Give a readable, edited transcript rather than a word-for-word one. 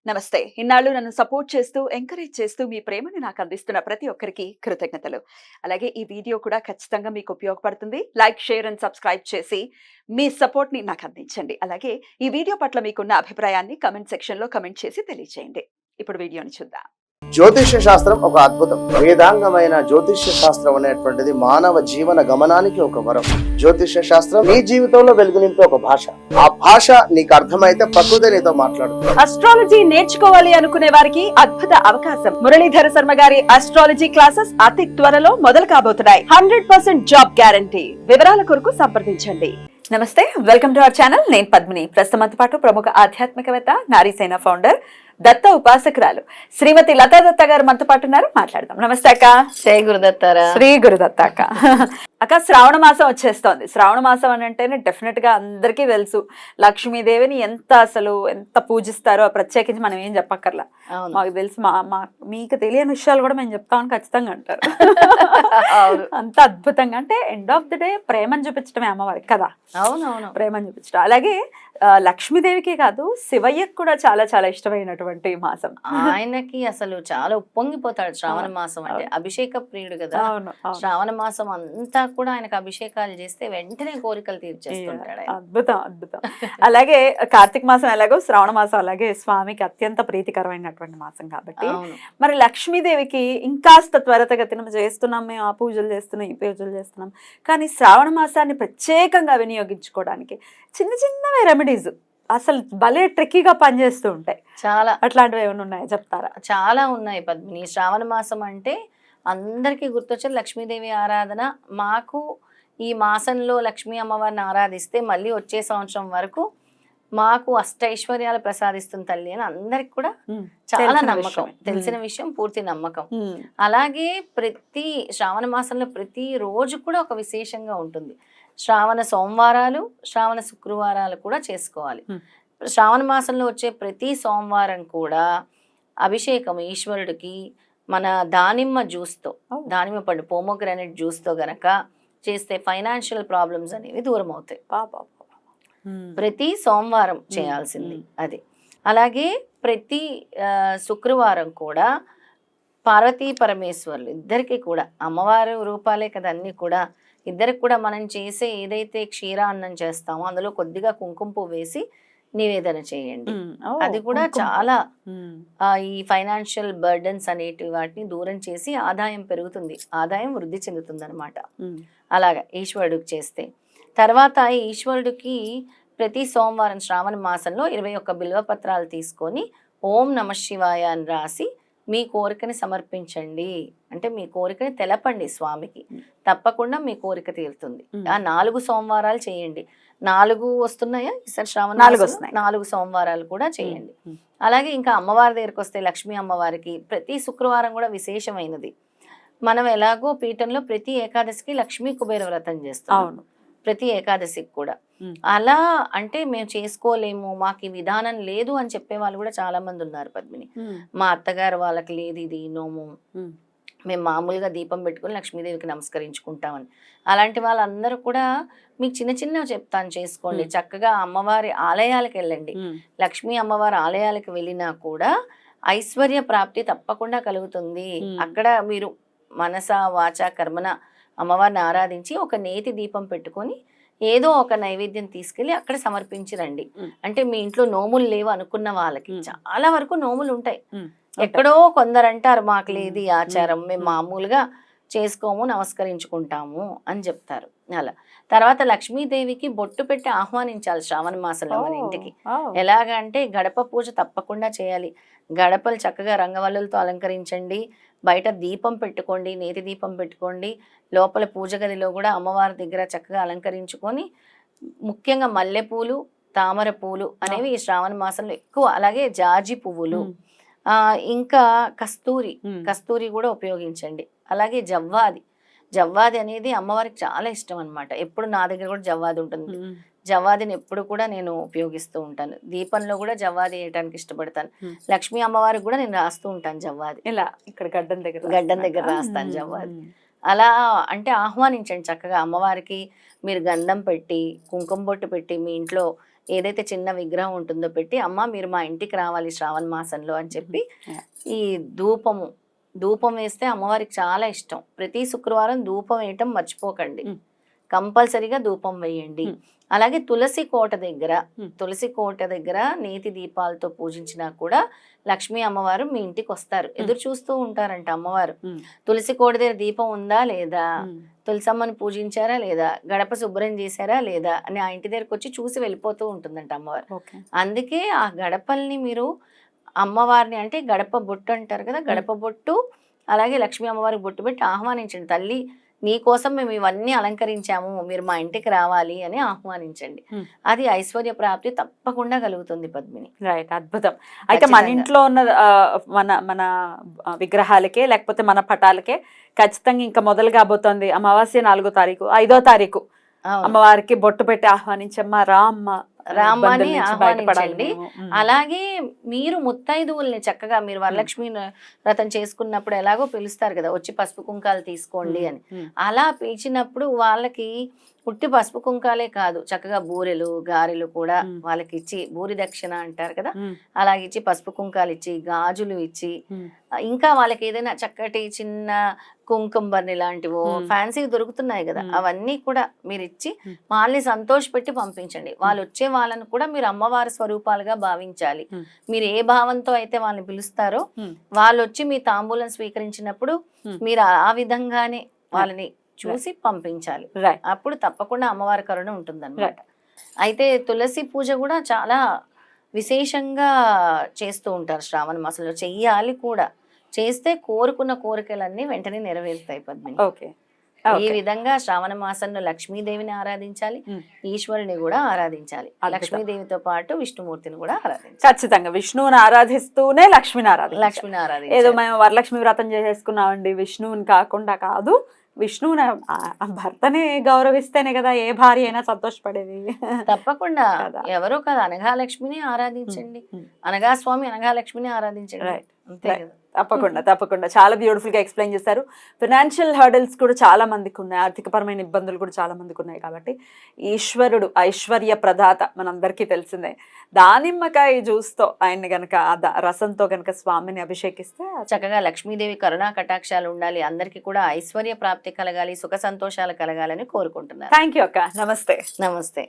నమస్తే. ఇన్నాళ్ళు నన్ను సపోర్ట్ చేస్తూ, ఎంకరేజ్ చేస్తూ మీ ప్రేమని నాకు అందిస్తున్న ప్రతి ఒక్కరికి కృతజ్ఞతలు. అలాగే ఈ వీడియో కూడా ఖచ్చితంగా మీకు ఉపయోగపడుతుంది. లైక్, షేర్ అండ్ సబ్స్క్రైబ్ చేసి మీ సపోర్ట్‌ని నాకు అందించండి. అలాగే ఈ వీడియో పట్ల మీకున్న అభిప్రాయాన్ని కామెంట్ సెక్షన్‌లో కామెంట్ చేసి తెలియజేయండి. ఇప్పుడు వీడియోని చూద్దాం. జ్యోతిష్య శాస్త్రం ఒక అద్భుతం. వేదాంగమైన జ్యోతిష్య శాస్త్రం అనేటువంటిది మానవ జీవన గమనానికి ఒక వరం. జ్యోతిష్య శాస్త్రం నీ జీవితంలో వెలుగునింపే ఒక భాష. ఆ భాష నీకు అర్థమైతే ప్రకృతి నీతో మాట్లాడుతుంది. అస్ట్రాలజీ నేర్చుకోవాలి అనుకునే వారికి అద్భుత అవకాశం. మురళీధర శర్మ గారి అస్ట్రాలజీ క్లాసెస్ అతి త్వరలో మొదలు కాబోతున్నాయి. 100% జాబ్ గ్యారంటీ. వివరాల కొరకు సంప్రదించండి. నమస్తే, వెల్కమ్ టు అవర్ ఛానల్. నేను పద్మిని. ప్రస్తుతంతో పాటు ప్రముఖ ఆధ్యాత్మికవేత్త, నారీసేన ఫౌండర్, దత్త ఉపాసకురాలు శ్రీమతి లతా దత్త గారు మనతో పాటు ఉన్నారు. మాట్లాడదాం. నమస్తే అక్క. శ్రీ గురుదత్తారా. శ్రీ గురుదత్త అక్క. అక్క, శ్రావణ మాసం వచ్చేస్తోంది. శ్రావణ మాసం అని అంటేనే డెఫినెట్ గా అందరికీ తెలుసు, లక్ష్మీదేవిని ఎంత పూజిస్తారో. ప్రత్యేకించి మనం ఏం చెప్పక్కర్లా, మాకు తెలుసు. మీకు తెలియని విషయాలు కూడా మేము చెప్తామని ఖచ్చితంగా అంటారు. అంత అద్భుతంగా, అంటే ఎండ్ ఆఫ్ ది డే ప్రేమను చూపించడమే అమ్మవారికి కదా. అవునవును, ప్రేమను చూపించడం. అలాగే లక్ష్మీదేవికి కాదు, శివయ్యకు కూడా చాలా చాలా ఇష్టమైనటువంటి మాసం. ఆయనకి అసలు చాలా ఉప్పొంగిపోతాడు శ్రావణ మాసం అంటే. అభిషేక ప్రియుడు కదా. శ్రావణ మాసం అంతా కూడా ఆయనకు అభిషేకాలు చేస్తే వెంటనే కోరికలు తీర్చేస్తుంటాడు. అద్భుతం అద్భుతం. అలాగే కార్తీక మాసం ఎలాగో, శ్రావణ మాసం అలాగే స్వామికి అత్యంత ప్రీతికరమైనటువంటి మాసం కాబట్టి మరి లక్ష్మీదేవికి ఇంకాస్త త్వరితగతిన చేస్తున్నాం మేము. ఆ పూజలు చేస్తున్నాం, ఈ పూజలు చేస్తున్నాం. కానీ శ్రావణ మాసాన్ని ప్రత్యేకంగా వినియోగించుకోవడానికి చిన్న చిన్నవి రెమెడీస్ అసలు భలే ట్రిక్కీగా పనిచేస్తూ ఉంటాయి. చాలా అట్లాంటివి ఏమైనా ఉన్నాయా, చెప్తారా? చాలా ఉన్నాయి పద్మిని. శ్రావణ మాసం అంటే అందరికీ గుర్తొచ్చేది లక్ష్మీదేవి ఆరాధన. మాకు ఈ మాసంలో లక్ష్మీ అమ్మవారిని ఆరాధిస్తే మళ్ళీ వచ్చే సంవత్సరం వరకు మాకు అష్టైశ్వర్యాలు ప్రసాదిస్తుంది తల్లి అని అందరికి కూడా చాలా నమ్మకం. తెలిసిన విషయం, పూర్తి నమ్మకం. అలాగే ప్రతి శ్రావణ మాసంలో ప్రతి రోజు కూడా ఒక విశేషంగా ఉంటుంది. శ్రావణ సోమవారాలు, శ్రావణ శుక్రవారాలు కూడా చేసుకోవాలి. శ్రావణ మాసంలో వచ్చే ప్రతి సోమవారం కూడా అభిషేకం ఈశ్వరుడికి మన దానిమ్మ జ్యూస్తో, దానిమ్మ పండు పోమోగ్రానైట్ జ్యూస్తో గనక చేస్తే ఫైనాన్షియల్ ప్రాబ్లమ్స్ అనేవి దూరం అవుతాయి. ప్రతి సోమవారం చేయాల్సింది అది. అలాగే ప్రతి శుక్రవారం కూడా పార్వతీ పరమేశ్వర్లు ఇద్దరికి కూడా అమ్మవారి రూపాలే కదా అన్ని కూడా. ఇద్దరికి కూడా మనం చేసే ఏదైతే క్షీరాన్నం చేస్తామో అందులో కొద్దిగా కుంకుమ పువ్వు వేసి నివేదన చేయండి. అది కూడా చాలా ఈ ఫైనాన్షియల్ బర్డన్స్ అనేటి వాటిని దూరం చేసి ఆదాయం పెరుగుతుంది, ఆదాయం వృద్ధి చెందుతుంది అనమాట. అలాగా ఈశ్వరుడికి చేస్తే. తర్వాత ఈశ్వరుడికి ప్రతి సోమవారం శ్రావణ మాసంలో 21 బిల్వపత్రాలు తీసుకొని ఓం నమ శివాయ అని రాసి మీ కోరికని సమర్పించండి. అంటే మీ కోరికని తెలపండి స్వామికి, తప్పకుండా మీ కోరిక తీరుతుంది. ఆ 4 సోమవారాలు చేయండి. 4 వస్తున్నాయా ఈసారి శ్రావణ? 4 సోమవారాలు కూడా చేయండి. అలాగే ఇంకా అమ్మవారి దగ్గరికి వస్తే లక్ష్మీ అమ్మవారికి ప్రతి శుక్రవారం కూడా విశేషమైనది. మనం ఎలాగో పీఠంలో ప్రతి ఏకాదశికి లక్ష్మీ కుబేర వ్రతం చేస్తాం, ప్రతి ఏకాదశికి కూడా. అలా అంటే మేము చేసుకోలేము, మాకు ఈ విధానం లేదు అని చెప్పే వాళ్ళు కూడా చాలా మంది ఉన్నారు పద్మిని. మా అత్తగారు వాళ్ళకి లేదు ఇది నోము, మేము మామూలుగా దీపం పెట్టుకుని లక్ష్మీదేవికి నమస్కరించుకుంటామని. అలాంటి వాళ్ళందరూ కూడా మీకు చిన్న చిన్నవి చెప్తాను, చేసుకోండి. చక్కగా అమ్మవారి ఆలయాలకు వెళ్ళండి. లక్ష్మీ అమ్మవారి ఆలయాలకు వెళ్ళినా కూడా ఐశ్వర్య ప్రాప్తి తప్పకుండా కలుగుతుంది. అక్కడ మీరు మనస వాచ కర్మన అమ్మవారిని ఆరాధించి ఒక నేతి దీపం పెట్టుకొని ఏదో ఒక నైవేద్యం తీసుకెళ్ళి అక్కడ సమర్పించి రండి. అంటే మీ ఇంట్లో నోములు లేవు అనుకున్న వాళ్ళకి చాలా వరకు నోములు ఉంటాయి. ఎక్కడో కొందరు అంటారు మాకు లేదు ఈ ఆచారం, మేము మామూలుగా చేసుకోము, నమస్కరించుకుంటాము అని చెప్తారు. అలా తర్వాత లక్ష్మీదేవికి బొట్టు పెట్టి ఆహ్వానించాలి శ్రావణ మాసంలో మన ఇంటికి. ఎలాగంటే గడప పూజ తప్పకుండా చేయాలి. గడపలు చక్కగా రంగవల్లులతో అలంకరించండి, బయట దీపం పెట్టుకోండి, నేతి దీపం పెట్టుకోండి. లోపల పూజ గదిలో కూడా అమ్మవారి దగ్గర చక్కగా అలంకరించుకొని, ముఖ్యంగా మల్లెపూలు, తామర పూలు అనేవి ఈ శ్రావణ మాసంలో ఎక్కువ. అలాగే జాజి పువ్వులు, ఇంకా కస్తూరి కూడా ఉపయోగించండి. అలాగే జవ్వాది అనేది అమ్మవారికి చాలా ఇష్టం అనమాట. ఎప్పుడు నా దగ్గర కూడా జవ్వాది ఉంటుంది. జవ్వాదిని ఎప్పుడు కూడా నేను ఉపయోగిస్తూ ఉంటాను. దీపంలో కూడా జవ్వాది వేయడానికి ఇష్టపడతాను. లక్ష్మీ అమ్మవారికి కూడా నేను రాస్తూ ఉంటాను జవ్వాది. ఇలా ఇక్కడ గడ్డం దగ్గర రాస్తాను జవ్వాది. అలా అంటే ఆహ్వానించండి చక్కగా అమ్మవారికి. మీరు గంధం పెట్టి కుంకుమ బొట్టు పెట్టి మీ ఇంట్లో ఏదైతే చిన్న విగ్రహం ఉంటుందో పెట్టి అమ్మ మీరు మా ఇంటికి రావాలి శ్రావణ మాసంలో అని చెప్పి ఈ ధూపం వేస్తే అమ్మవారికి చాలా ఇష్టం. ప్రతి శుక్రవారం ధూపం వేయటం మర్చిపోకండి, కంపల్సరీగా ధూపం వేయండి. అలాగే తులసి కోట దగ్గర నేతి దీపాలతో పూజించినా కూడా లక్ష్మీ అమ్మవారు మీ ఇంటికి వస్తారు. ఎదురు చూస్తూ ఉంటారంట అమ్మవారు. తులసి కోట దగ్గర దీపం ఉందా లేదా, తులసమ్మని పూజించారా లేదా, గడప శుభ్రం చేశారా లేదా అని ఆ ఇంటి దగ్గరకు వచ్చి చూసి వెళ్ళిపోతూ ఉంటుందంట అమ్మవారు. అందుకే ఆ గడపల్ని మీరు అమ్మవారిని అంటే గడప బొట్టు అంటారు కదా, గడప బొట్టు అలాగే లక్ష్మీ అమ్మవారికి బొట్టు పెట్టి ఆహ్వానించండి. తల్లి నీ కోసం మేము ఇవన్నీ అలంకరించాము, మీరు మా ఇంటికి రావాలి అని ఆహ్వానించండి. అది ఐశ్వర్య ప్రాప్తి తప్పకుండా కలుగుతుంది పద్మిని. రైట్, అద్భుతం. అయితే మన ఇంట్లో ఉన్న మన విగ్రహాలకే లేకపోతే మన పటాలకే ఖచ్చితంగా ఇంకా మొదలు కాబోతోంది అమావాస్య 4వ తారీఖు 5వ తారీఖు అమ్మవారికి బొట్టు పెట్టి ఆహ్వానించమ్మా రామ్మని ఆహ్వానించండి. అలాగే మీరు ముత్తైదువుల్ని చక్కగా మీరు వరలక్ష్మి వ్రతం చేసుకున్నప్పుడు ఎలాగో పిలుస్తారు కదా, వచ్చి పసుపు కుంకాలు తీసుకోండి అని. అలా పిలిచినప్పుడు వాళ్ళకి పుట్టి పసుపు కుంకాలే కాదు, చక్కగా బూరెలు గారెలు కూడా వాళ్ళకి ఇచ్చి, బూరి దక్షిణ అంటారు కదా, అలాగే ఇచ్చి పసుపు కుంకాలు ఇచ్చి గాజులు ఇచ్చి, ఇంకా వాళ్ళకి ఏదైనా చక్కటి చిన్న కుంకుమ బర్ని లాంటివో ఫ్యాన్సీ దొరుకుతున్నాయి కదా, అవన్నీ కూడా మీరు ఇచ్చి వాళ్ళని సంతోషపెట్టి పంపించండి. వాళ్ళు వచ్చే వాళ్ళని కూడా మీరు అమ్మవారి స్వరూపాలుగా భావించాలి. మీరు ఏ భావంతో అయితే వాళ్ళని పిలుస్తారో వాళ్ళు వచ్చి మీ తాంబూలం స్వీకరించినప్పుడు మీరు ఆ విధంగానే వాళ్ళని చూసి పంపించాలి. అప్పుడు తప్పకుండా అమ్మవారి కరుణ ఉంటుందన్నమాట. అయితే తులసి పూజ కూడా చాలా విశేషంగా చేస్తూ ఉంటారు శ్రావణ మాసంలో, చెయ్యాలి కూడా. చేస్తే కోరుకున్న కోరికలన్నీ వెంటనే నెరవేరుతాయి పద్మిని. ఈ విధంగా శ్రావణ మాసంలో లక్ష్మీదేవిని ఆరాధించాలి, ఈశ్వరుని కూడా ఆరాధించాలి. లక్ష్మీదేవితో పాటు విష్ణుమూర్తిని కూడా ఆరాధించాలి. ఖచ్చితంగా విష్ణువుని ఆరాధిస్తూనే లక్ష్మిని ఆరాధించాలి. ఏదో మేము వరలక్ష్మి వ్రతం చేసేసుకున్నామండి, విష్ణువుని కాకుండా కాదు, విష్ణువుని భర్తని గౌరవిస్తేనే కదా ఏ భార్య అయినా సంతోషపడేది. తప్పకుండా ఎవరో కదా, అనఘాలక్ష్మిని ఆరాధించండి, అనఘాస్వామి అనఘాలక్ష్మిని ఆరాధించండి. అంతే కదా. తప్పకుండా చాలా బ్యూటిఫుల్ గా ఎక్స్ప్లెయిన్ చేశారు. ఫినాన్షియల్ హర్డల్స్ కూడా చాలా మందికి ఉన్నాయి, ఆర్థికపరమైన ఇబ్బందులు కూడా చాలా మందికి ఉన్నాయి. కాబట్టి ఈశ్వరుడు ఐశ్వర్య ప్రదాత మనందరికీ తెలిసిందే. దానిమ్మకాయ జ్యూస్తో ఆయన్ని గనక రసంతో గనక స్వామిని అభిషేకిస్తే చక్కగా లక్ష్మీదేవి కరుణా కటాక్షాలు ఉండాలి, అందరికీ కూడా ఐశ్వర్య ప్రాప్తి కలగాలి, సుఖ సంతోషాలు కలగాలని కోరుకుంటున్నారు. థ్యాంక్ యూ అక్క. నమస్తే. నమస్తే.